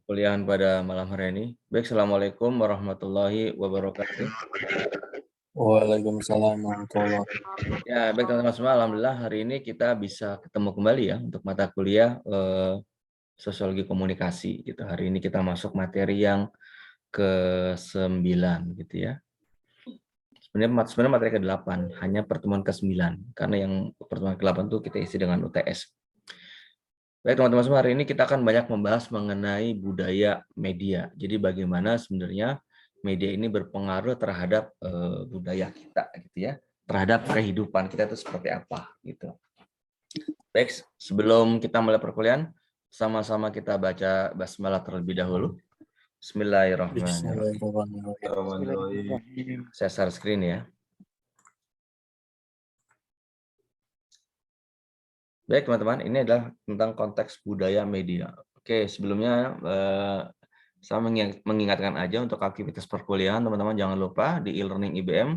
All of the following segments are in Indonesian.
Kuliahan pada malam hari ini. Baik, Assalamualaikum warahmatullahi wabarakatuh. Waalaikumsalam warahmatullahi wabarakatuh. Ya, baik teman-teman semua, alhamdulillah hari ini kita bisa ketemu kembali ya untuk mata kuliah Sosiologi Komunikasi gitu. Hari ini kita masuk materi yang ke-9 gitu ya. Sebenarnya materi ke-8, hanya pertemuan ke-9 karena yang pertemuan ke-8 itu kita isi dengan UTS. Baik teman-teman semua, hari ini kita akan banyak membahas mengenai budaya media. Jadi bagaimana sebenarnya media ini berpengaruh terhadap budaya kita gitu ya, terhadap kehidupan kita itu seperti apa gitu. Baik, sebelum kita mulai perkuliahan, sama-sama kita baca basmalah terlebih dahulu. Bismillahirrahmanirrahim. Saya share screen ya. Baik teman-teman, ini adalah tentang konteks budaya media. Oke, sebelumnya saya mengingatkan aja untuk aktivitas perkuliahan, teman-teman jangan lupa di e-learning IBM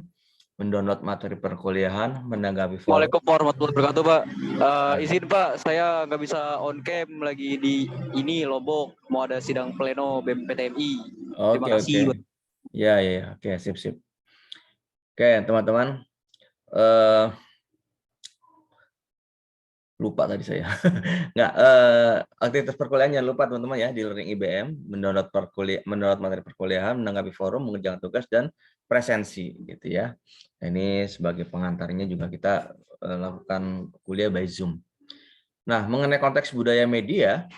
mendownload materi perkuliahan, menanggapi forum. Waalaikumsalam warahmatullahi wabarakatuh, Pak. Izin Pak, saya nggak bisa on cam lagi di ini Lombok, mau ada sidang pleno BMPTMI. Terima kasih. Oke. Ya, oke, sip. Oke, teman-teman. Lupa tadi saya. Nggak, aktivitas perkuliahan jangan lupa teman-teman ya, di Learning IBM, mendownload materi perkuliahan, menanggapi forum, mengerjakan tugas, dan presensi gitu ya. Ini sebagai pengantarnya juga kita lakukan kuliah by Zoom. Nah, mengenai konteks budaya media,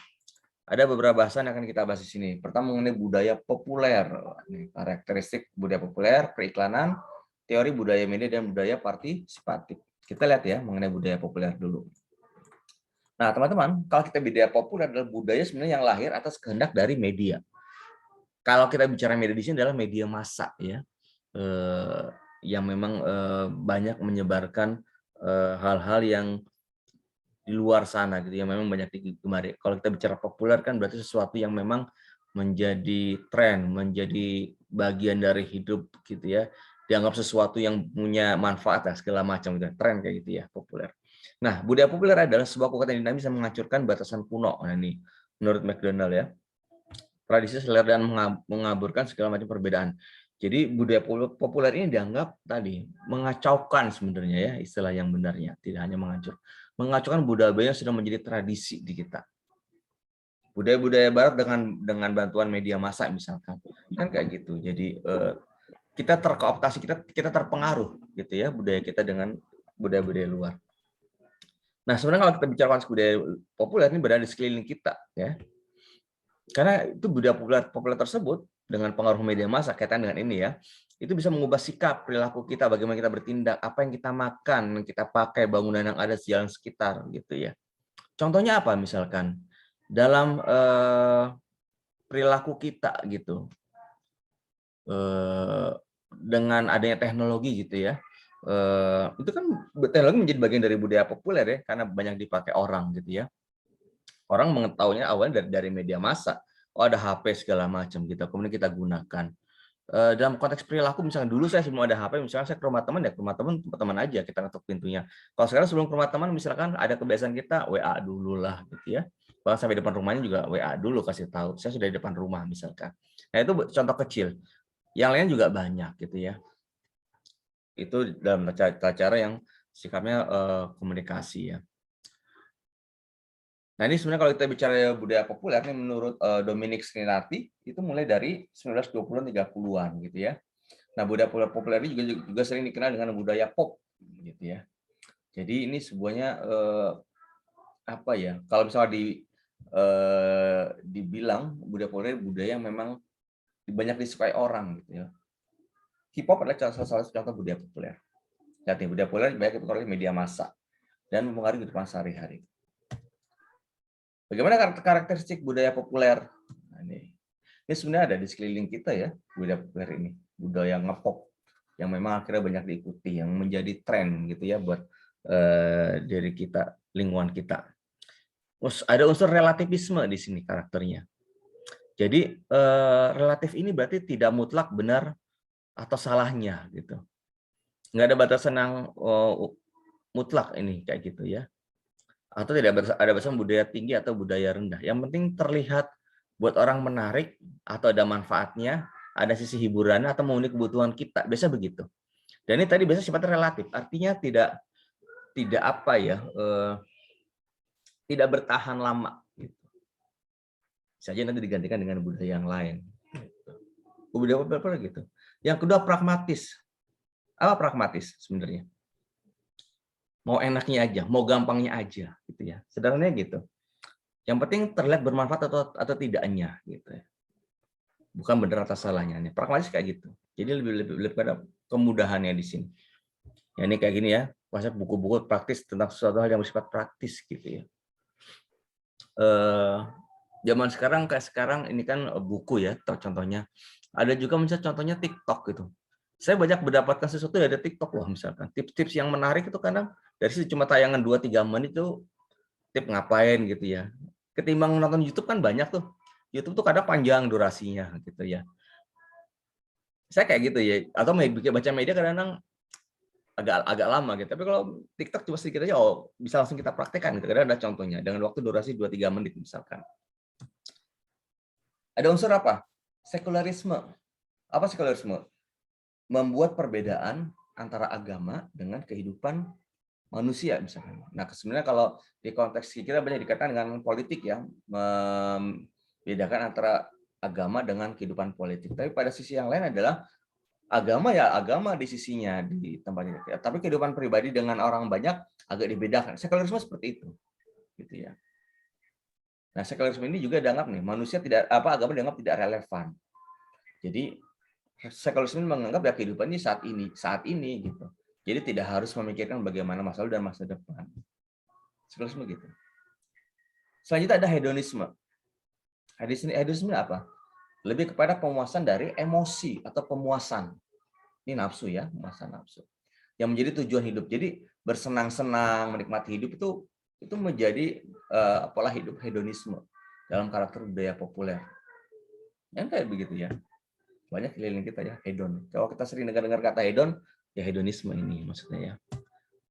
ada beberapa bahasan yang akan kita bahas di sini. Pertama mengenai budaya populer, karakteristik budaya populer, periklanan, teori budaya media, dan budaya partisipatif. Kita lihat ya mengenai budaya populer dulu. Nah, teman-teman, kalau kita budaya populer adalah budaya sebenarnya yang lahir atas kehendak dari media. Kalau kita bicara media di sini adalah media massa ya, yang memang banyak menyebarkan hal-hal yang di luar sana gitu, yang memang banyak digemari. Kalau kita bicara populer kan berarti sesuatu yang memang menjadi tren, menjadi bagian dari hidup gitu ya, dianggap sesuatu yang punya manfaat lah segala macam gitu, tren kayak gitu ya, populer. Nah, budaya populer adalah sebuah kekuatan yang dinamis yang menghancurkan batasan kuno. Nah, ini menurut McDonald ya. Tradisi selera dan mengaburkan segala macam perbedaan. Jadi budaya populer ini dianggap tadi mengacaukan sebenarnya ya, istilah yang benarnya, tidak hanya menghancur. Mengacaukan budaya yang sudah menjadi tradisi di kita. Budaya-budaya barat dengan bantuan media massa misalkan. Kan kayak gitu. Jadi kita terkooptasi, kita terpengaruh gitu ya budaya kita dengan budaya-budaya luar. Nah, sebenarnya kalau kita bicara konteks budaya populer ini berada di sekeliling kita, ya. Karena itu budaya populer tersebut dengan pengaruh media massa kaitan dengan ini ya, itu bisa mengubah sikap, perilaku kita, bagaimana kita bertindak, apa yang kita makan, yang kita pakai, bangunan yang ada di jalan sekitar, gitu ya. Contohnya apa misalkan dalam perilaku kita gitu, dengan adanya teknologi gitu ya. Itu kan teknologi menjadi bagian dari budaya populer ya, karena banyak dipakai orang gitu ya. Orang mengetahuinya awalnya dari media massa. Oh, ada HP segala macam gitu, kemudian kita gunakan. Dalam konteks perilaku, misalnya dulu saya sebelum ada HP, misalnya saya ke rumah teman, ya ke rumah teman aja, kita ngetuk pintunya. Kalau sekarang sebelum ke rumah teman, misalkan ada kebiasaan kita, WA dulu lah gitu ya. Bahkan sampai depan rumahnya juga WA dulu kasih tahu, saya sudah di depan rumah misalkan. Nah itu contoh kecil. Yang lain juga banyak gitu ya. Itu dalam cara yang sikapnya komunikasi ya. Nah ini sebenarnya kalau kita bicara budaya populer ini menurut Dominic Srinarti itu mulai dari 1920-an 30-an gitu ya. Nah budaya populer ini juga sering dikenal dengan budaya pop gitu ya. Jadi ini sebuahnya apa ya? Kalau misalnya dibilang budaya populer budaya yang memang banyak disukai orang gitu ya. Hip hop adalah salah satu contoh budaya populer. Jadi budaya populer banyak dipengaruhi media massa dan mempengaruhi kehidupan sehari-hari. Bagaimana karakteristik budaya populer? Nah, ini sebenarnya ada di sekeliling kita ya, budaya populer ini, budaya ngepop yang memang akhirnya banyak diikuti, yang menjadi tren gitu ya buat diri kita, lingkungan kita. Terus ada unsur relativisme di sini karakternya. Jadi relatif ini berarti tidak mutlak benar atau salahnya gitu. Nggak ada batasan yang mutlak ini kayak gitu ya. atau tidak ada batasan budaya tinggi atau budaya rendah. Yang penting terlihat buat orang menarik atau ada manfaatnya, ada sisi hiburan atau memenuhi kebutuhan kita. Biasa begitu. Dan ini tadi biasa sifatnya relatif, artinya tidak apa ya, tidak bertahan lama. Gitu. Saja nanti digantikan dengan budaya yang lain. Budaya apa gitu. Yang kedua pragmatis. Apa pragmatis sebenarnya? Mau enaknya aja, mau gampangnya aja, gitu ya. Sederhananya gitu. Yang penting terlihat bermanfaat atau tidaknya, gitu ya. Bukan benar atau salahnya. Pragmatis kayak gitu. Jadi lebih pada kemudahannya di sini. Ya, ini kayak gini ya, konsep buku-buku praktis tentang sesuatu hal yang bersifat praktis, gitu ya. Zaman sekarang kayak sekarang ini kan buku ya, contohnya. Ada juga misalnya contohnya TikTok gitu. Saya banyak mendapatkan sesuatu dari TikTok loh, misalkan tips-tips yang menarik itu kadang dari situ cuma tayangan 2-3 menit itu tip ngapain gitu ya. Ketimbang nonton YouTube kan banyak tuh. YouTube tuh kadang panjang durasinya gitu ya. Saya kayak gitu ya. Atau baca media kadang-kadang agak lama gitu. Tapi kalau TikTok cuma sedikit aja, bisa langsung kita praktekkan gitu. Kadang ada contohnya dengan waktu durasi 2-3 menit misalkan. Ada unsur apa? Sekularisme. Apa sekularisme? Membuat perbedaan antara agama dengan kehidupan manusia misalkan. Nah, sebenarnya kalau di konteks kita banyak dikatakan dengan politik ya, membedakan antara agama dengan kehidupan politik. Tapi pada sisi yang lain adalah agama ya agama di sisinya di tempatnya. Tapi kehidupan pribadi dengan orang banyak agak dibedakan. Sekularisme seperti itu, gitu ya. Nah, sekularisme ini juga dianggap nih manusia tidak agama dianggap tidak relevan. Jadi sekularisme menganggap ya kehidupan ini saat ini gitu. Jadi tidak harus memikirkan bagaimana masa lalu dan masa depan. Sekularisme gitu. Selanjutnya ada hedonisme. Hedonisme apa? Lebih kepada pemuasan dari emosi atau pemuasan. Ini nafsu ya, pemuasan nafsu. Yang menjadi tujuan hidup. Jadi bersenang-senang, menikmati hidup itu menjadi pola hidup hedonisme dalam karakter budaya populer. Yang kayak begitu ya. Banyak keliling kita ya, hedon. Kalau kita sering dengar kata hedon, ya hedonisme ini maksudnya ya.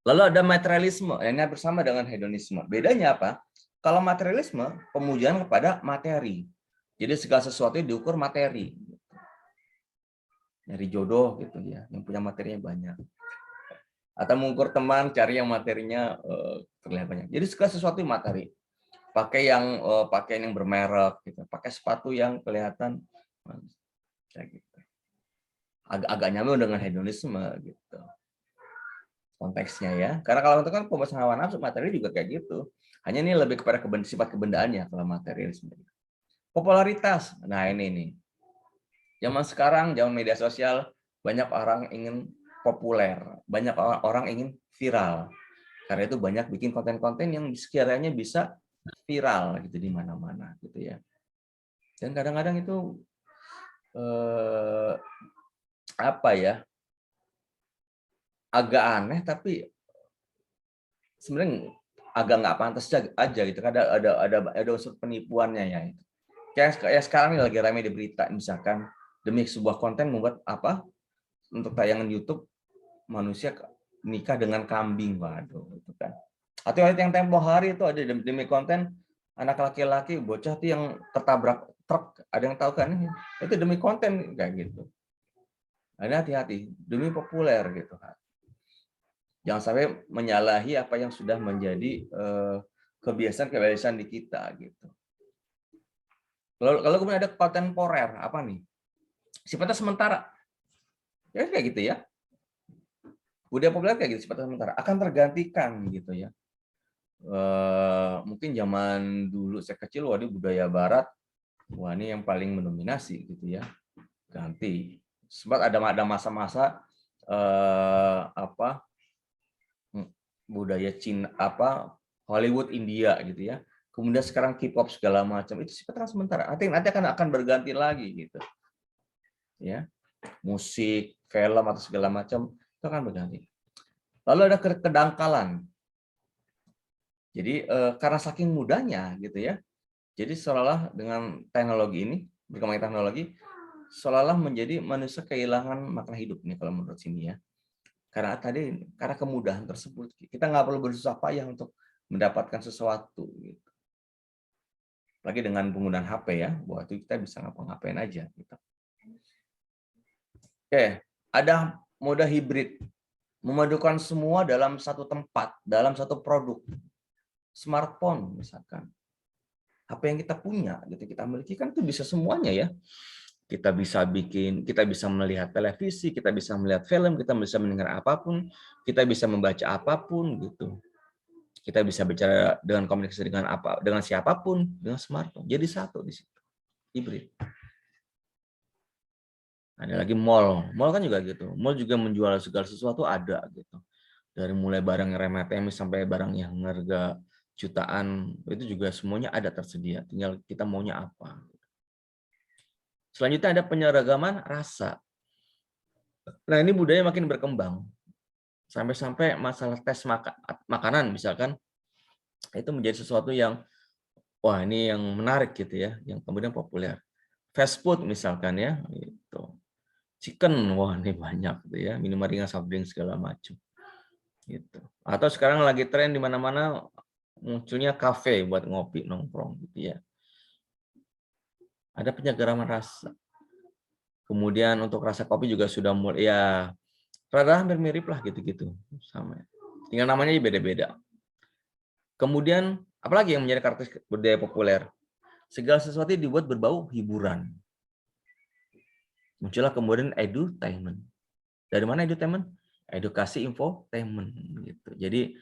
Lalu ada materialisme, yang bersama dengan hedonisme. Bedanya apa? Kalau materialisme, pemujaan kepada materi. Jadi segala sesuatu diukur materi. Nyari jodoh gitu ya, yang punya materinya banyak. Atau mengukur teman, cari yang materinya terlihat banyak. Jadi segala sesuatu materi. Pakai yang pakaian yang bermerek, gitu. Pakai sepatu yang kelihatan kayak gitu. Agak nyambung dengan hedonisme gitu konteksnya ya. Karena kalau itu kan pembahasan hawa nafsu, materi juga kayak gitu. Hanya ini lebih kepada sifat kebendaannya kalau materialisme. Popularitas. Nah ini nih. Zaman sekarang, zaman media sosial, banyak orang ingin populer, banyak orang ingin viral. Karena itu banyak bikin konten-konten yang sekiranya bisa viral gitu di mana-mana gitu ya. Dan kadang-kadang itu apa ya? Agak aneh tapi sebenarnya agak nggak pantas aja gitu. Ada unsur penipuannya ya. Kayak sekarang ini lagi ramai di berita misalkan demi sebuah konten membuat apa untuk tayangan YouTube manusia nikah dengan kambing, waduh itu kan. Atau yang tempo hari itu ada demi konten anak laki-laki bocah tuh yang tertabrak truk, ada yang tahu kan? Itu demi konten kayak gitu. Ada hati-hati demi populer gitu kan. Jangan sampai menyalahi apa yang sudah menjadi kebiasaan di kita gitu. Kalau kemudian ada kontemporer apa nih? Sifatnya sementara. Ya kayak gitu ya. Budaya populer kayak gitu sifatnya sementara akan tergantikan gitu ya. Mungkin zaman dulu saya kecil waduh budaya barat wah ini yang paling mendominasi gitu ya. Ganti. Sempat ada masa-masa budaya Cina Hollywood India gitu ya. Kemudian sekarang K-pop segala macam itu sifatnya sementara. Nanti akan berganti lagi gitu. Ya. Musik, film atau segala macam itu akan berganti. Lalu ada kedangkalan. Jadi karena saking mudahnya gitu ya. Jadi seolah-olah dengan teknologi ini, berkembangnya teknologi seolah-olah menjadi manusia kehilangan makna hidup nih kalau menurut sini ya. Karena kemudahan tersebut kita nggak perlu bersusah payah untuk mendapatkan sesuatu gitu. Lagi dengan penggunaan HP ya, bahwa itu kita bisa ngapa-ngapain aja gitu. Oke, ada mode hibrid. Memadukan semua dalam satu tempat, dalam satu produk. Smartphone misalkan. HP yang kita punya, gitu kita miliki kan itu bisa semuanya ya. Kita bisa melihat televisi, kita bisa melihat film, kita bisa mendengar apapun, kita bisa membaca apapun gitu. Kita bisa bicara dengan komunikasi dengan siapapun dengan smartphone. Jadi satu di situ. Hibrid. Ada lagi mall. Mall kan juga gitu. Mall juga menjual segala sesuatu ada gitu. Dari mulai barang yang remeh-temeh sampai barang yang harga jutaan, itu juga semuanya ada tersedia. Tinggal kita maunya apa. Selanjutnya ada penyeragaman rasa. Nah, ini budaya makin berkembang. Sampai-sampai masalah tes makanan misalkan, itu menjadi sesuatu yang, wah ini yang menarik gitu ya, yang kemudian populer. Fast food misalkan ya, gitu. Chicken, wah ini banyak gitu ya, minuman ringan, soft drink segala macam. Gitu. Atau sekarang lagi tren di mana-mana munculnya kafe buat ngopi nongkrong gitu ya. Ada penyeragaman rasa. Kemudian untuk rasa kopi juga sudah mulai ya rada hampir mirip lah gitu-gitu sama. Tinggal namanya beda-beda. Kemudian apalagi yang menjadi karakteristik budaya populer? Segala sesuatu dibuat berbau hiburan. Muncullah kemudian edutainment. Dari mana edutainment? Edukasi infotainment gitu. Jadi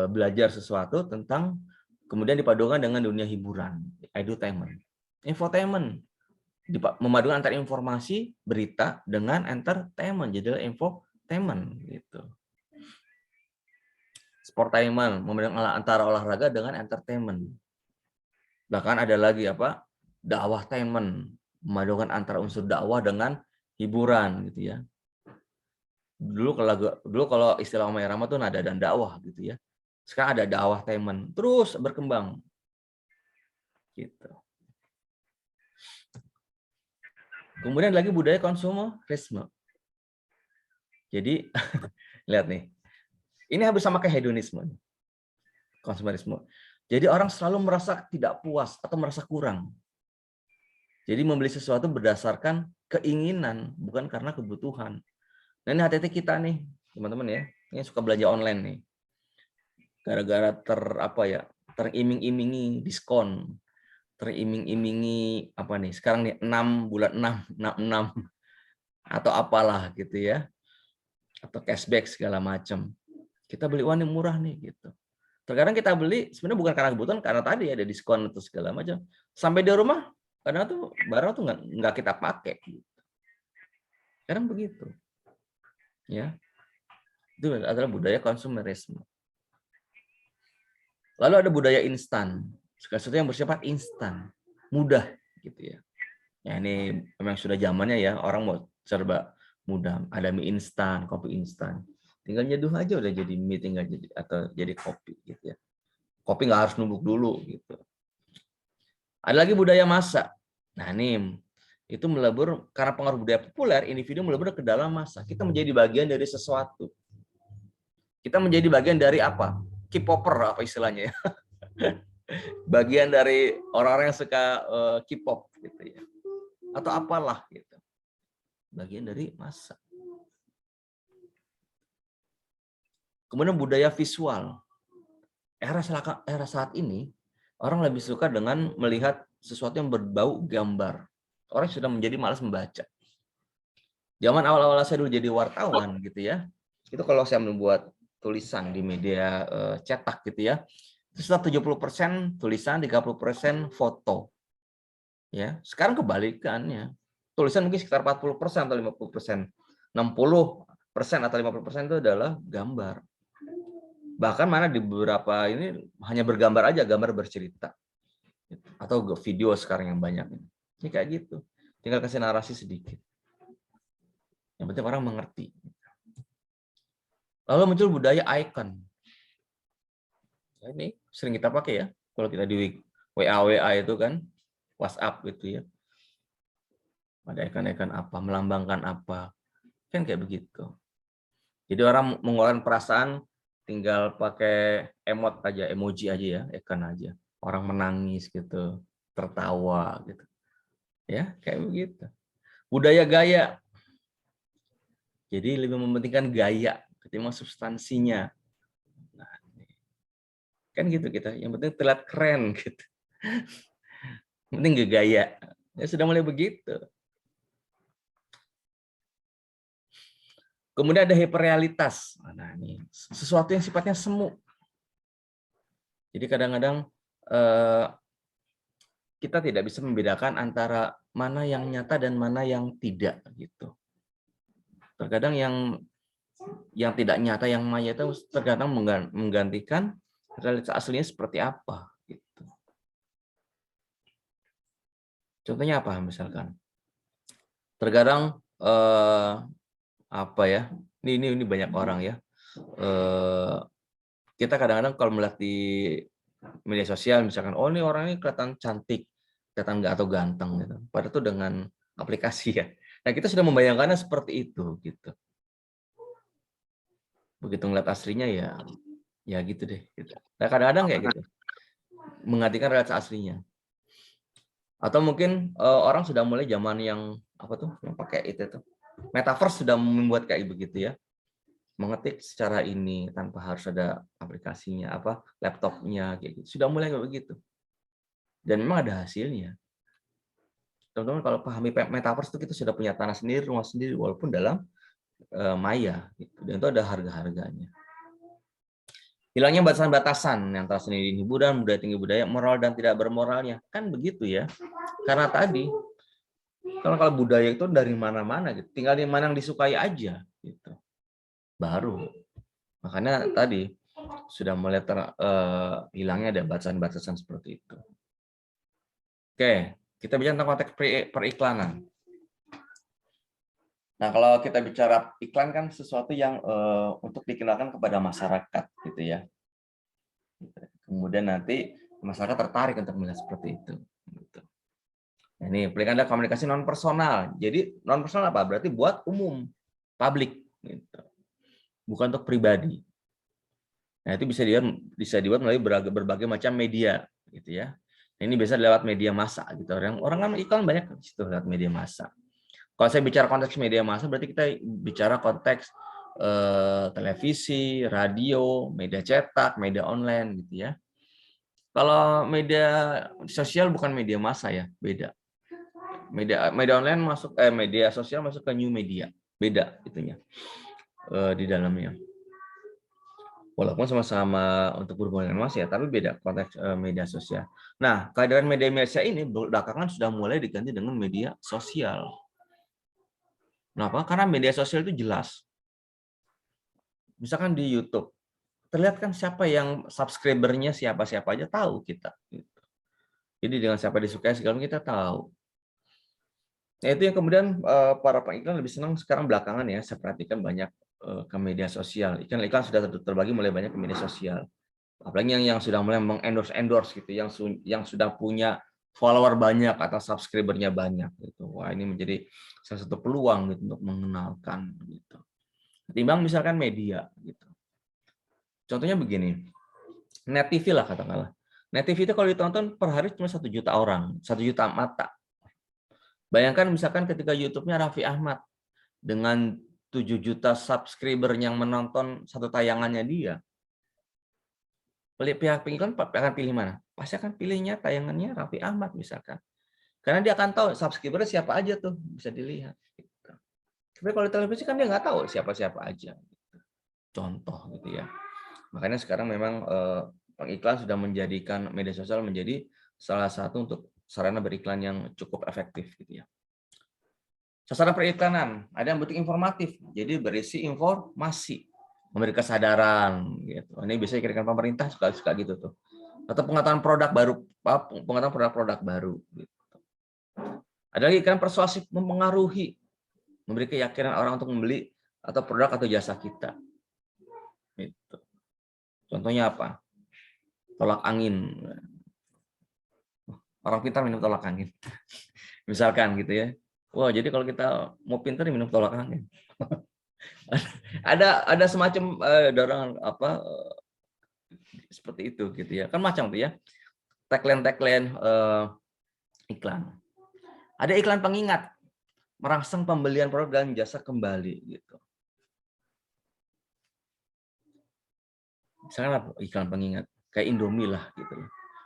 belajar sesuatu tentang kemudian dipadukan dengan dunia hiburan, edutainment. Infotainment memadukan antara informasi, berita dengan entertainment, jadi infotainment gitu. Sportainment memadukan antara olahraga dengan entertainment. Bahkan ada lagi apa? Dakwahtainment, memadukan antara unsur dakwah dengan hiburan gitu ya. Dulu kalau istilah Omay Rama tuh nada dan dakwah gitu ya. Sekarang ada dakwahtainment, terus berkembang gitu. Kemudian lagi budaya konsumerisme. Jadi lihat nih, ini hampir sama kayak hedonisme, konsumerisme. Jadi orang selalu merasa tidak puas atau merasa kurang. Jadi membeli sesuatu berdasarkan keinginan, bukan karena kebutuhan. Nah ini hati-hati kita nih, teman-teman ya, ini suka belanja online nih. Gara-gara teriming-imingi diskon, teriming-imingi apa nih? Sekarang nih 6 bulan 6 atau apalah gitu ya. Atau cashback segala macam. Kita beli uang yang murah nih gitu. Terkadang kita beli sebenarnya bukan karena kebutuhan, karena tadi ada diskon atau segala macam. Sampai di rumah kadang tuh barang tuh nggak kita pakai. Kadang begitu. Ya. Itu adalah budaya konsumerisme. Lalu ada budaya instan. Segala sesuatu yang bersifat instan, mudah gitu ya. Ya ini memang sudah zamannya ya, orang mau serba mudah. Ada mie instan, kopi instan. Tinggal nyeduh aja udah jadi mie, tinggal jadi atau jadi kopi gitu ya. Kopi nggak harus numbuk dulu gitu. Ada lagi budaya masak. Nah ini itu melebur karena pengaruh budaya populer, individu melebur ke dalam masa. Kita menjadi bagian dari sesuatu. Kita menjadi bagian dari apa? K-popper apa istilahnya ya. Bagian dari orang-orang yang suka K-pop gitu ya. Atau apalah gitu. Bagian dari masa. Kemudian budaya visual. Era saat ini orang lebih suka dengan melihat sesuatu yang berbau gambar. Orang sudah menjadi malas membaca. Zaman awal-awal saya dulu jadi wartawan gitu ya. Itu kalau saya membuat tulisan di media cetak gitu ya. Itu setelah 70% tulisan, 30% foto. Ya, sekarang kebalikannya. Tulisan mungkin sekitar 40% atau 50%. 60% atau 50% itu adalah gambar. Bahkan mana di beberapa ini hanya bergambar aja, gambar bercerita. Atau video sekarang yang banyak. Ini kayak gitu. Tinggal kasih narasi sedikit. Yang penting orang mengerti. Lalu muncul budaya icon. Ini sering kita pakai ya. Kalau kita di WA itu kan, WhatsApp gitu ya. Ada icon-icon apa, melambangkan apa. Kan kayak begitu. Jadi orang mengeluarkan perasaan tinggal pakai emot aja, emoji aja ya, icon aja. Orang menangis gitu, tertawa gitu. Ya, kayak begitu. Budaya gaya. Jadi lebih mementingkan gaya ketimbang substansinya. Nah, kan gitu kita. Yang penting terlihat keren gitu. Yang penting gaya. Ya sudah mulai begitu. Kemudian ada hiperrealitas. Nah, ini sesuatu yang sifatnya semu. Jadi kadang-kadang kita tidak bisa membedakan antara mana yang nyata dan mana yang tidak gitu. Terkadang yang tidak nyata, yang maya itu terkadang menggantikan realitas aslinya seperti apa gitu. Contohnya apa misalkan? Terkadang apa ya? Ini banyak orang ya. Kita kadang-kadang kalau melihat di media sosial misalkan, oh ini orang ini kelihatan cantik, kelihatan nggak atau ganteng gitu. Padahal itu dengan aplikasi ya. Nah kita sudah membayangkannya seperti itu gitu. Begitu ngeliat aslinya ya gitu deh. Gitu. Nah kadang-kadang kayak gitu, menggantikan realitas aslinya. Atau mungkin orang sudah mulai zaman yang apa tuh, yang pakai itu tuh, metaverse sudah membuat kayak begitu ya. Mengetik secara ini tanpa harus ada aplikasinya, apa laptopnya kayak gitu. Sudah mulai kayak begitu. Dan memang ada hasilnya. Teman-teman kalau pahami metaverse itu kita sudah punya tanah sendiri, rumah sendiri walaupun dalam maya gitu. Dan itu ada harga-harganya. Hilangnya batasan-batasan yang antara seni dan hiburan, budaya tinggi budaya, moral dan tidak bermoralnya. Kan begitu ya. Karena tadi kalau budaya itu dari mana-mana gitu. Tinggal di mana yang disukai aja gitu. Baru. Makanya tadi sudah mulai hilangnya ada batasan-batasan seperti itu. Oke, kita bicara tentang konteks periklanan. Nah, kalau kita bicara iklan kan sesuatu yang untuk dikenalkan kepada masyarakat gitu ya. Kemudian nanti masyarakat tertarik untuk melihat seperti itu. Gitu. Nah, ini periklanan adalah komunikasi non personal. Jadi non personal apa? Berarti buat umum, publik, gitu. Bukan untuk pribadi. Nah, itu bisa dibuat melalui berbagai macam media, gitu ya. Nah, ini biasa lewat media massa, gitu. Orang kan iklan banyak di situ lewat media massa. Kalau saya bicara konteks media massa, berarti kita bicara konteks televisi, radio, media cetak, media online, gitu ya. Kalau media sosial bukan media massa ya, beda. Media online masuk, media sosial masuk ke new media, beda itunya di dalamnya. Walaupun sama-sama untuk berhubungan dengan massa ya, tapi beda konteks media sosial. Nah, kehadiran media massa ini belakangan sudah mulai diganti dengan media sosial. Kenapa? Karena media sosial itu jelas. Misalkan di YouTube, terlihat kan siapa yang subscribernya siapa-siapa aja tahu kita. Gitu. Jadi dengan siapa disukai segala kita tahu. Nah, itu yang kemudian para pengiklan lebih senang sekarang belakangan ya, saya perhatikan banyak ke media sosial. Iklan sudah terbagi mulai banyak ke media sosial. Apalagi yang sudah mulai mengendorse gitu, yang sudah punya follower banyak atau subscribernya banyak gitu. Wah, ini menjadi salah satu peluang gitu untuk mengenalkan gitu. Ketimbang misalkan media gitu. Contohnya begini. Net TV lah katakanlah. Net TV itu kalau ditonton per hari cuma 1 juta orang, 1 juta mata. Bayangkan misalkan ketika YouTube-nya Raffi Ahmad dengan 7 juta subscriber yang menonton satu tayangannya dia. Pihak pengiklan akan pilih mana? Pasti akan pilihnya tayangannya Raffi Ahmad misalkan. Karena dia akan tahu subscriber siapa aja tuh, bisa dilihat. Tapi kalau di televisi kan dia nggak tahu siapa-siapa aja. Contoh gitu ya. Makanya sekarang memang pengiklan sudah menjadikan media sosial menjadi salah satu untuk sarana beriklan yang cukup efektif gitu ya. Sasaran periklanan, ada yang bentuk informatif, jadi berisi informasi, memberi kesadaran gitu. Ini biasanya dikirakan pemerintah suka gitu tuh. Atau pengetahuan produk baru, pengetahuan produk-produk baru gitu. Ada lagi iklan persuasif, mempengaruhi, memberi keyakinan orang untuk membeli atau produk atau jasa kita. Gitu. Contohnya apa? Tolak angin. Orang pintar minum tolak angin. Misalkan gitu ya. Wah, jadi kalau kita mau pintar minum tolak angin. Ada semacam dorongan apa seperti itu gitu ya. Kan macam tuh ya. Tagline iklan. Ada iklan pengingat, merangsang pembelian produk dan jasa kembali gitu. Misalkan apa? Iklan pengingat kayak Indomie lah gitu.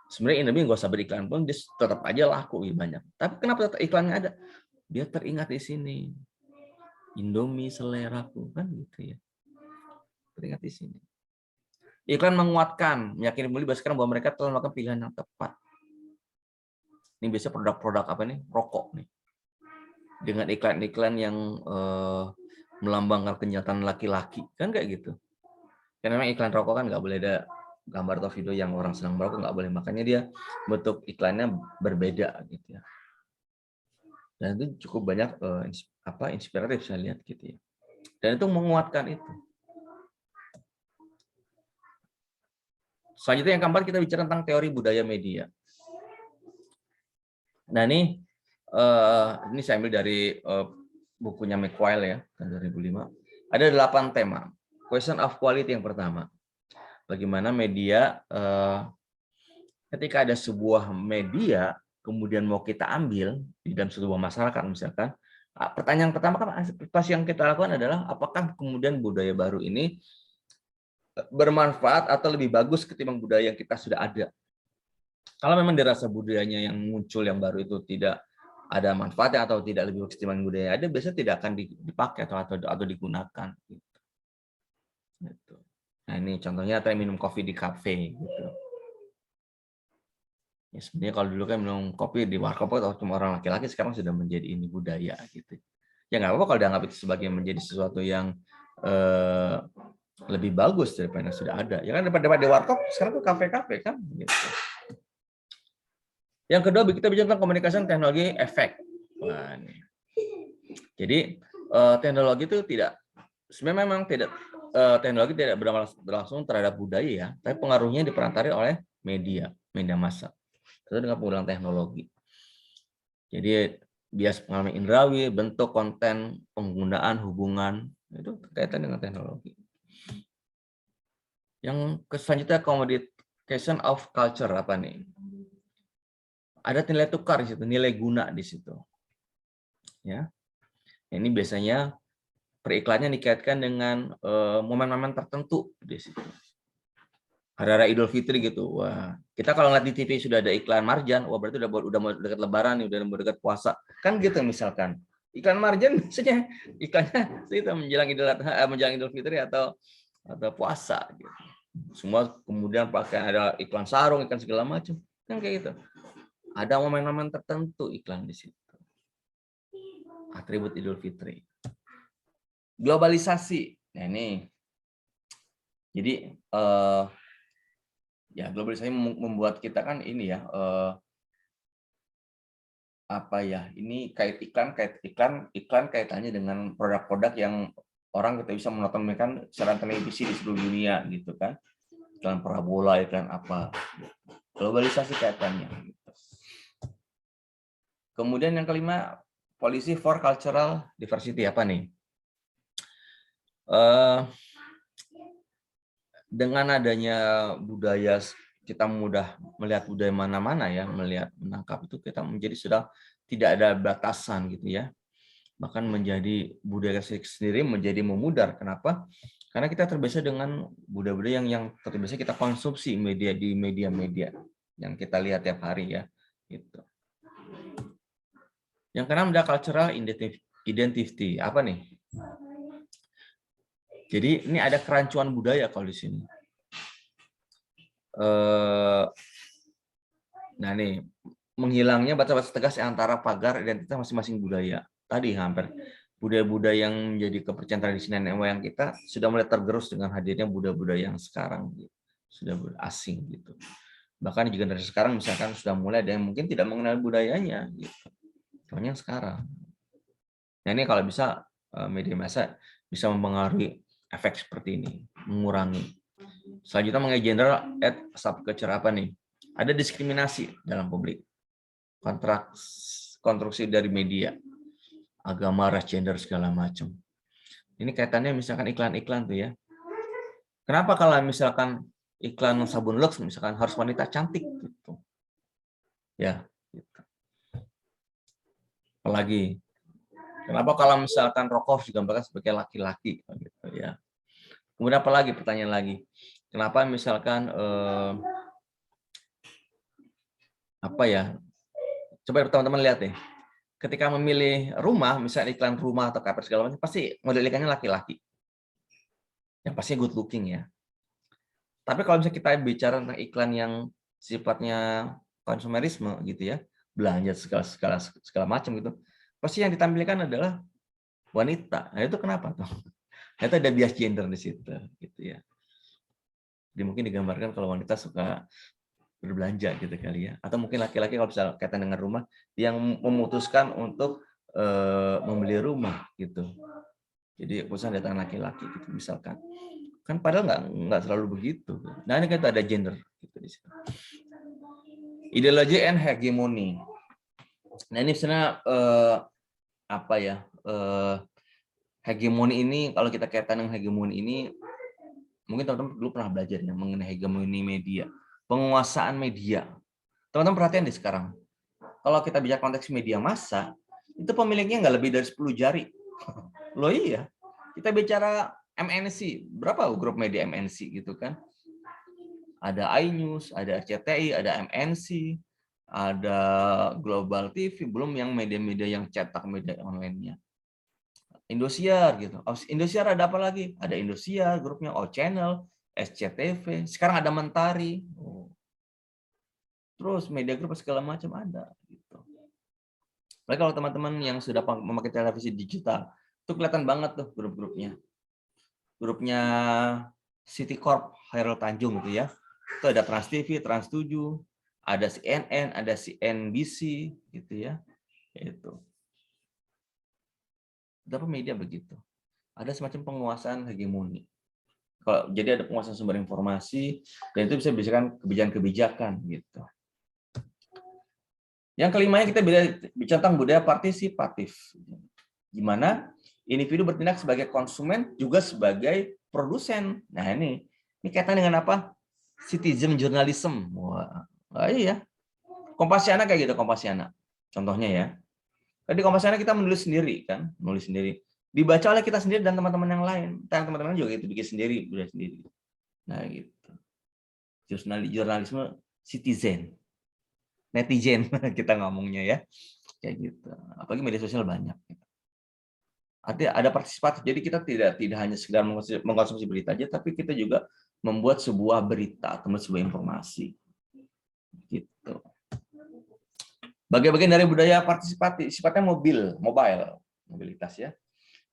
Sebenarnya Indomie nggak usah beriklan pun dia tetap aja laku banyak. Tapi kenapa tetap iklannya ada? Dia teringat di sini. Indomie seleraku kan gitu ya. Teringat di sini. Iklan menguatkan, meyakini pembeli sekarang bahwa mereka telah melakukan pilihan yang tepat. Ini biasanya produk-produk apa nih? Rokok nih. Dengan iklan-iklan yang melambangkan kenyataan laki-laki kan kayak gitu. Karena memang iklan rokok kan nggak boleh ada gambar atau video yang orang sedang merokok, nggak boleh, makanya dia bentuk iklannya berbeda gitu ya. Dan itu cukup banyak inspiratif saya lihat gitu ya. Dan itu menguatkan itu. Selanjutnya yang keempat kita bicara tentang teori budaya media. Nah ini saya ambil dari bukunya McQuail ya tahun 2005. Ada 8 tema. Question of quality yang pertama. Bagaimana media ketika ada sebuah media kemudian mau kita ambil di dalam sebuah masyarakat misalkan, pertanyaan pertama kan pasti yang kita lakukan adalah apakah kemudian budaya baru ini bermanfaat atau lebih bagus ketimbang budaya yang kita sudah ada. Kalau memang dirasa budayanya yang muncul yang baru itu tidak ada manfaatnya atau tidak lebih bagus ketimbang budaya yang ada, biasanya tidak akan dipakai atau digunakan. Gitu. Nah ini contohnya saya minum kopi di kafe. Gitu. Ya sebenarnya kalau dulu kan minum kopi di warkop atau cuma orang laki-laki, sekarang sudah menjadi ini budaya gitu. Ya nggak apa-apa kalau dianggap itu sebagai menjadi sesuatu yang lebih bagus daripada yang sudah ada. Ya kan daripada di warkop sekarang tuh kafe-kafe kan. Gitu. Yang kedua kita bicara tentang komunikasi teknologi efek. Wah, jadi teknologi itu sebenarnya memang teknologi tidak berlangsung terhadap budaya ya, tapi pengaruhnya diperantari oleh media massa. Itu dengan penggunaan teknologi. Jadi bias pengalaman indrawi, bentuk, konten, penggunaan, hubungan itu berkaitan dengan teknologi. Yang selanjutnya communication of culture apa nih? Ada nilai tukar di situ, nilai guna di situ. Ya, ini biasanya periklannya dikaitkan dengan momen-momen tertentu di situ. Hari-hari Idul Fitri gitu. Wah, kita kalau ngeliat di TV sudah ada iklan marjan, wah berarti udah mau dekat Lebaran nih, udah mau dekat puasa. Kan gitu misalkan. Iklan marjan biasanya iklannya itu menjelang Idul Fitri atau puasa gitu. Semua kemudian pakai ada iklan sarung, iklan segala macam. Kan kayak gitu. Ada momen-momen tertentu iklan di situ. Atribut Idul Fitri. Globalisasi. Nah ini. Jadi ya globalisasi membuat kita kan ini ya ini iklan kaitannya dengan produk-produk yang orang kita bisa menonton kan secara televisi di seluruh dunia gitu kan, iklan parabola, iklan apa, globalisasi kaitannya gitu. Kemudian yang kelima, policy for cultural diversity apa nih? Dengan adanya budaya, kita mudah melihat budaya mana-mana ya, menangkap itu kita menjadi sudah tidak ada batasan gitu ya. Bahkan menjadi budaya sendiri menjadi memudar. Kenapa? Karena kita terbiasa dengan budaya-budaya yang terbiasa kita konsumsi di media-media yang kita lihat tiap hari ya. Gitu. Yang keenam ada cultural identity. Apa nih? Jadi ini ada kerancuan budaya kalau di sini. Nah nih, menghilangnya batas-batas tegas antara pagar identitas masing-masing budaya. Tadi hampir budaya-budaya yang menjadi kepercayaan tradisi nenek moyang kita sudah mulai tergerus dengan hadirnya budaya-budaya yang sekarang gitu. Sudah asing gitu. Bahkan juga dari sekarang misalkan sudah mulai ada yang mungkin tidak mengenal budayanya gitu. Contohnya sekarang. Nah ini kalau bisa media massa bisa mempengaruhi efek seperti ini, mengurangi. Selanjutnya mengenai gender at subculture apa nih? Ada diskriminasi dalam publik. Konstruksi dari media, agama, ras, gender segala macam. Ini kaitannya misalkan iklan-iklan tuh ya. Kenapa kalau misalkan iklan sabun Lux misalkan harus wanita cantik gitu. Ya, gitu. Apalagi kenapa kalau misalkan rokok digambarkan sebagai laki-laki gitu ya. Kemudian apalagi pertanyaan lagi. Kenapa misalkan apa ya? Coba teman-teman lihat deh. Ketika memilih rumah, misalnya iklan rumah atau kapal segala macam, pasti model iklannya laki-laki. Yang pasti good looking ya. Tapi kalau misalnya kita bicara tentang iklan yang sifatnya konsumerisme gitu ya, belanja segala macam gitu, pasti yang ditampilkan adalah wanita. Nah itu kenapa tuh? Itu ada bias gender di situ gitu ya. Jadi mungkin digambarkan kalau wanita suka berbelanja gitu kali ya, atau mungkin laki-laki kalau misalnya kaitan dengan rumah yang memutuskan untuk membeli rumah gitu. Jadi usaha datang laki-laki gitu misalkan. Kan padahal nggak selalu begitu. Nah ini kan ada gender gitu di situ. Ideologi and hegemony. Nah ini sebenarnya apa ya? Hegemoni ini kalau kita kaitan dengan hegemoni ini, mungkin teman-teman dulu pernah belajar ya mengenai hegemoni media, penguasaan media. Teman-teman perhatian di sekarang. Kalau kita bicara konteks media massa, itu pemiliknya nggak lebih dari 10 jari. Loh iya, kita bicara MNC, berapa grup media MNC gitu kan? Ada iNews, ada RCTI, ada MNC, ada Global TV, belum yang media-media yang cetak media online-nya. Indosiar gitu. Indosiar ada apa lagi? Ada Indosiar, grupnya O Channel, SCTV, sekarang ada Mentari. Terus media grup segala macam ada gitu. Tapi kalau teman-teman yang sudah memakai televisi digital, itu kelihatan banget tuh grup-grupnya. Grupnya City Corp, Hairul Tanjung gitu ya. Itu ada Trans TV, Trans 7, ada CNN, ada CNBC gitu ya. Itu. Beberapa media begitu. Ada semacam penguasaan hegemoni. Kalau jadi ada penguasaan sumber informasi dan itu bisa berdasarkan kebijakan-kebijakan gitu. Yang kelimanya kita bicara tentang budaya partisipatif. Gimana individu bertindak sebagai konsumen juga sebagai produsen. Nah ini kaitan dengan apa? Citizen journalism. Wah, iya. Kompasiana kayak gitu, Kompasiana. Contohnya ya. Tadi Kompasiana kita menulis sendiri kan, menulis sendiri. Dibaca oleh kita sendiri dan teman-teman yang lain. Teman-teman juga itu bikin sendiri, budaya sendiri. Nah gitu. Jurnalisme citizen. Netizen kita ngomongnya ya. Kayak gitu. Apalagi media sosial banyak. Artinya ada partisipatif. Jadi kita tidak hanya sekedar mengkonsumsi berita aja, tapi kita juga membuat sebuah berita atau sebuah informasi. Gitu. Bagian-bagian dari budaya partisipatif, sifatnya mobilitas ya.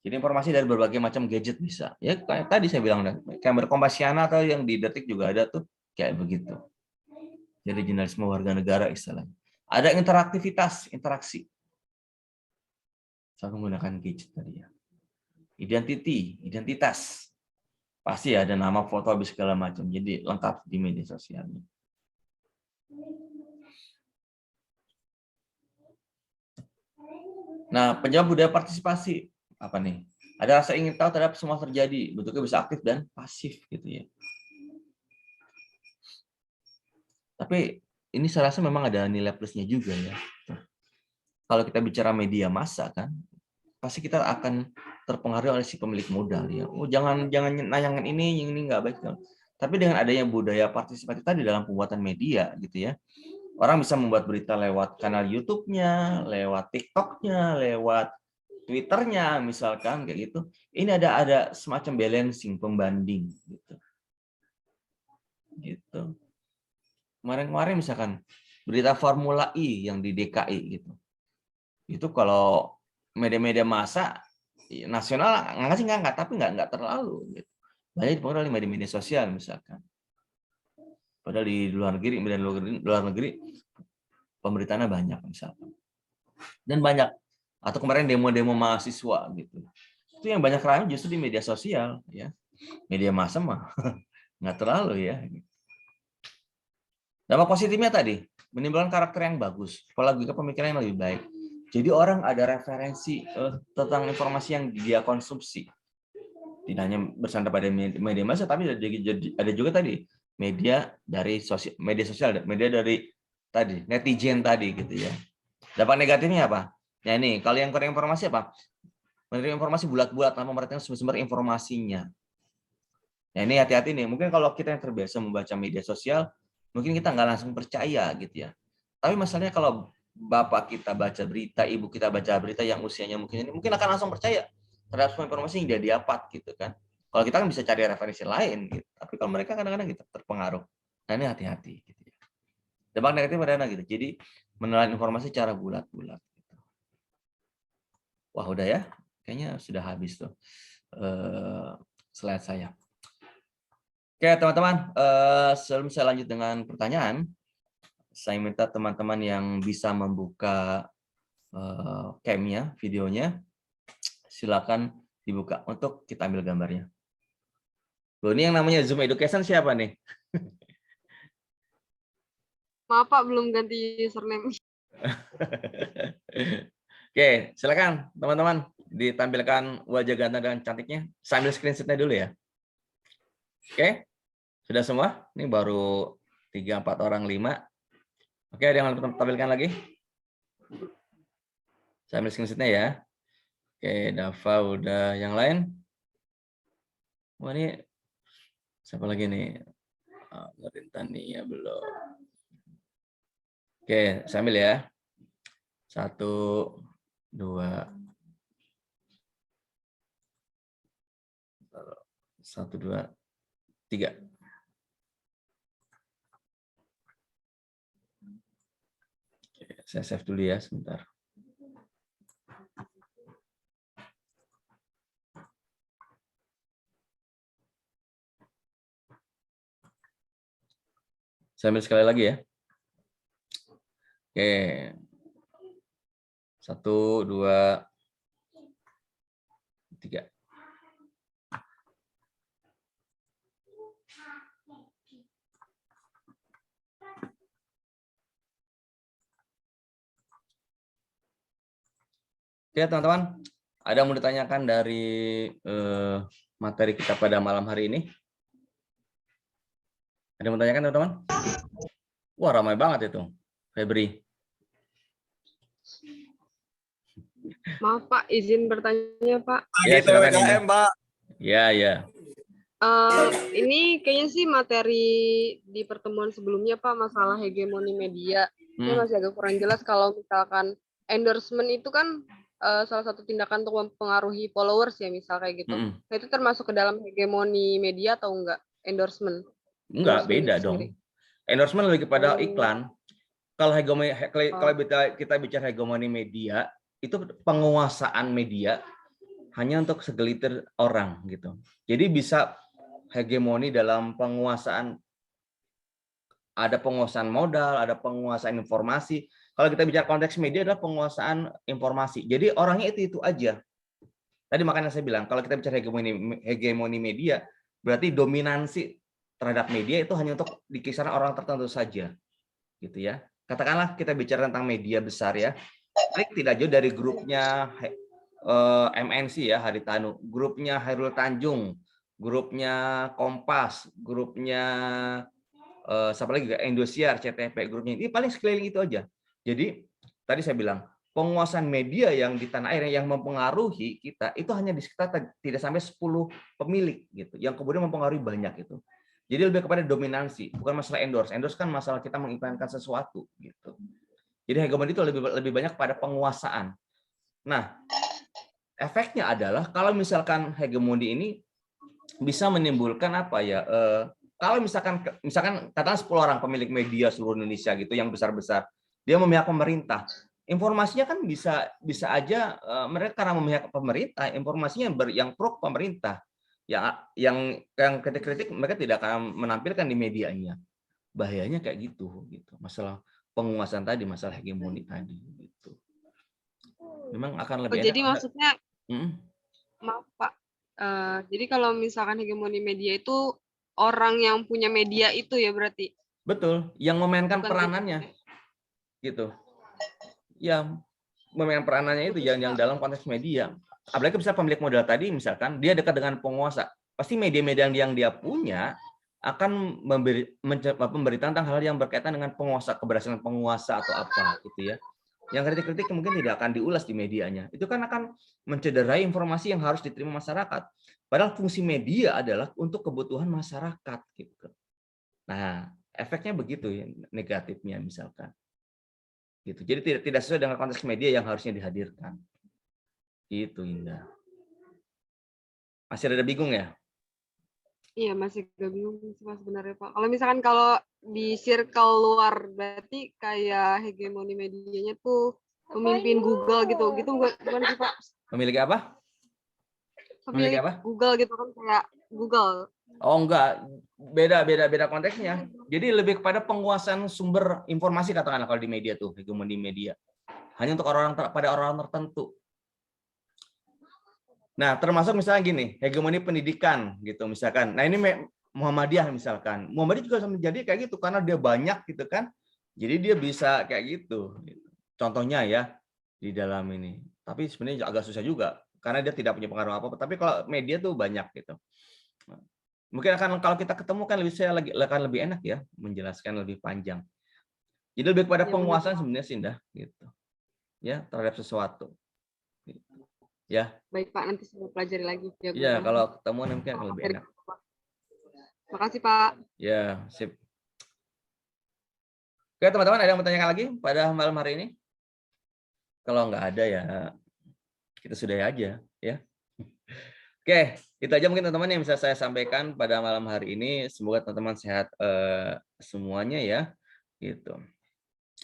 Jadi informasi dari berbagai macam gadget bisa. Ya kayak tadi saya bilang, kamera Kompasiana atau yang di Detik juga ada tuh kayak begitu. Jadi jurnalisme warga negara istilahnya. Ada interaksi. Saya menggunakan gadget tadi ya. Identitas. Pasti ada nama, foto, habis segala macam. Jadi lengkap di media sosialnya. Nah, penjawab budaya partisipasi apa nih? Ada rasa ingin tahu terhadap semua terjadi, bentuknya bisa aktif dan pasif gitu ya. Tapi ini saya rasa memang ada nilai plusnya juga ya. Kalau kita bicara media massa kan, pasti kita akan terpengaruh oleh si pemilik modal ya. Oh jangan nayangin ini nggak baik. Tapi dengan adanya budaya partisipatif tadi dalam pembuatan media gitu ya, orang bisa membuat berita lewat kanal YouTube-nya, lewat TikTok-nya, lewat Twitter-nya misalkan kayak gitu. Ini ada semacam balancing, pembanding gitu. Gitu. Kemarin misalkan berita Formula E yang di DKI gitu. Itu kalau media-media massa nasional nggak, tapi nggak terlalu gitu. Banyak dipengaruhi oleh media-media sosial misalkan. Padahal di luar negeri pemberitaannya banyak misalkan. Dan banyak. Atau kemarin demo-demo mahasiswa gitu. Itu yang banyak ramai justru di media sosial ya. Media massa mah nggak terlalu ya. Dampak positifnya tadi menimbulkan karakter yang bagus, apalagi pemikiran yang lebih baik. Jadi orang ada referensi tentang informasi yang dia konsumsi. Tidak hanya bersandar pada media massa, tapi ada juga tadi media dari media sosial, media dari tadi netizen tadi gitu ya. Dampak negatifnya apa? Ya ini, kalau yang kurang informasi apa? Menerima informasi bulat-bulat tanpa memperhatikan sumber informasinya. Ya ini hati-hati nih. Mungkin kalau kita yang terbiasa membaca media sosial, mungkin kita nggak langsung percaya gitu ya. Tapi masalahnya kalau bapak kita baca berita, ibu kita baca berita yang usianya mungkin akan langsung percaya terhadap semua informasi yang dia dapat gitu kan. Kalau kita kan bisa cari referensi lain gitu. Tapi kalau mereka kadang-kadang gitu terpengaruh. Nah ini hati-hati gitu ya. Dampak negatif adalah gitu. Jadi menelan informasi secara bulat-bulat. Gitu. Wah udah ya. Kayaknya sudah habis tuh slide saya. Oke teman-teman, sebelum saya lanjut dengan pertanyaan, saya minta teman-teman yang bisa membuka cam-nya, videonya, silakan dibuka untuk kita ambil gambarnya. Loh, ini yang namanya Zoom Education siapa nih? Maaf Pak, belum ganti username. Oke, silakan teman-teman ditampilkan wajah ganteng dan cantiknya sambil screenshot-nya dulu ya. Oke, sudah semua? Ini baru 3, 4 orang, 5. Oke, ada yang tampilkan lagi? Sambil screenshot-nya ya. Oke, Dava udah. Yang lain? Wah, ini siapa lagi nih? Tania belum. Oke, sambil ya. 1, 2. 1, 2, 3. Oke, saya save dulu ya sebentar. Saya ambil sekali lagi ya. Oke. 1, 2, 3. Oke, teman-teman. Ada yang mau ditanyakan dari materi kita pada malam hari ini? Ada yang mau ditanyakan, teman-teman? Wah, ramai banget itu. Febri. Maaf Pak, izin bertanya Pak. Ya, silakan ini. Mbak. Ya, ya. Ini kayaknya sih materi di pertemuan sebelumnya Pak, masalah hegemoni media. Ini masih agak kurang jelas kalau misalkan endorsement itu kan salah satu tindakan untuk mempengaruhi followers ya, misal kayak gitu. Nah, itu termasuk ke dalam hegemoni media atau enggak? Endorsement? Enggak, beda dong. Endorsement lebih kepada iklan. Kalau hegemoni, kalau kita bicara hegemoni media, itu penguasaan media hanya untuk segelintir orang gitu. Jadi bisa hegemoni dalam penguasaan, ada penguasaan modal, ada penguasaan informasi. Kalau kita bicara konteks media adalah penguasaan informasi. Jadi orangnya itu aja. Tadi makanya saya bilang kalau kita bicara hegemoni media, berarti dominansi terhadap media itu hanya untuk di kisaran orang tertentu saja, gitu ya. Katakanlah kita bicara tentang media besar ya, tidak jauh dari grupnya MNC ya, Haritanu, grupnya Hairul Tanjung, grupnya Kompas, grupnya siapa lagi, Indosiar, CTP, grupnya ini paling sekeliling itu aja. Jadi tadi saya bilang penguasaan media yang di tanah air yang mempengaruhi kita itu hanya di sekitar tidak sampai 10 pemilik gitu, yang kemudian mempengaruhi banyak itu. Jadi lebih kepada dominansi, bukan masalah endorse. Endorse kan masalah kita mengiklankan sesuatu gitu. Jadi hegemoni itu lebih banyak pada penguasaan. Nah, efeknya adalah kalau misalkan hegemoni ini bisa menimbulkan apa ya? Kalau misalkan katakan 10 orang pemilik media seluruh Indonesia gitu yang besar-besar, dia memihak pemerintah. Informasinya kan bisa aja mereka karena memihak pemerintah, informasinya yang pro pemerintah. Yang kritik-kritik mereka tidak akan menampilkan di medianya. Bahayanya kayak gitu. Masalah penguasaan tadi, masalah hegemoni tadi gitu. Memang akan lebih jadi enak. maksudnya maaf Pak. Jadi kalau misalkan hegemoni media itu orang yang punya media itu ya berarti. Betul, yang memainkan peranannya. Gitu. Ya, memainkan peranannya itu yang dalam konteks media. Apalagi bisa pemilik modal tadi misalkan dia dekat dengan penguasa, pasti media-media yang dia punya akan memberi tentang hal yang berkaitan dengan penguasa, keberhasilan penguasa atau apa gitu ya. Yang kritik-kritik mungkin tidak akan diulas di medianya. Itu kan akan mencederai informasi yang harus diterima masyarakat. Padahal fungsi media adalah untuk kebutuhan masyarakat gitu. Nah, efeknya begitu ya, negatifnya misalkan. Gitu. Jadi tidak sesuai dengan konteks media yang harusnya dihadirkan. Itu Indah. Masih ada bingung ya? Iya, masih agak bingung sih Pak sebenarnya Pak. Kalau misalkan kalau di circle luar berarti kayak hegemoni medianya tuh pemimpin Google gitu. Gitu bukan sih Pak? Memiliki apa? Pemilik apa? Google gitu kan kayak Google. Oh enggak, beda konteksnya. Jadi lebih kepada penguasaan sumber informasi katakanlah kalau di media tuh, hegemoni media. Hanya untuk pada orang tertentu. Nah, termasuk misalnya gini, hegemoni pendidikan gitu misalkan. Nah, ini Muhammadiyah misalkan. Muhammadiyah juga menjadi kayak gitu karena dia banyak gitu kan. Jadi dia bisa kayak gitu. Contohnya ya di dalam ini. Tapi sebenarnya agak susah juga karena dia tidak punya pengaruh apa-apa. Tapi kalau media tuh banyak gitu. Mungkin kalau kita ketemu kan akan lebih enak ya menjelaskan lebih panjang. Jadi lebih kepada penguasaan sebenarnya sih Indah gitu. Ya, terhadap sesuatu. Ya. Baik Pak, nanti saya pelajari lagi. Iya, kalau ketemu mungkin akan lebih enak. Makasih Pak. Ya, sip. Oke teman-teman, ada yang mau tanyakan lagi pada malam hari ini? Kalau nggak ada ya kita sudahi aja ya. Oke, itu aja mungkin teman-teman yang bisa saya sampaikan pada malam hari ini. Semoga teman-teman sehat semuanya ya, gitu.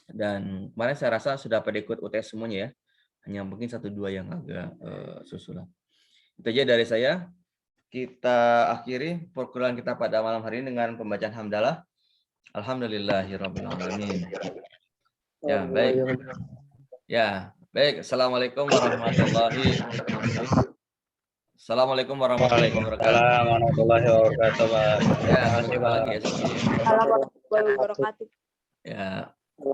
Dan kemarin saya rasa sudah pada ikut UTS semuanya ya. Hanya mungkin 1-2 yang agak susulan. Itu aja dari saya. Kita akhiri perkuliahan kita pada malam hari ini dengan pembacaan hamdalah. Alhamdulillahirabbil alamin. Ya, baik. Ya, baik. Assalamualaikum warahmatullahi wabarakatuh. Assalamualaikum warahmatullahi wabarakatuh. Warahmatullahi wabarakatuh. Ya, sampai jumpa lagi ya. Assalamualaikum warahmatullahi wabarakatuh. Ya.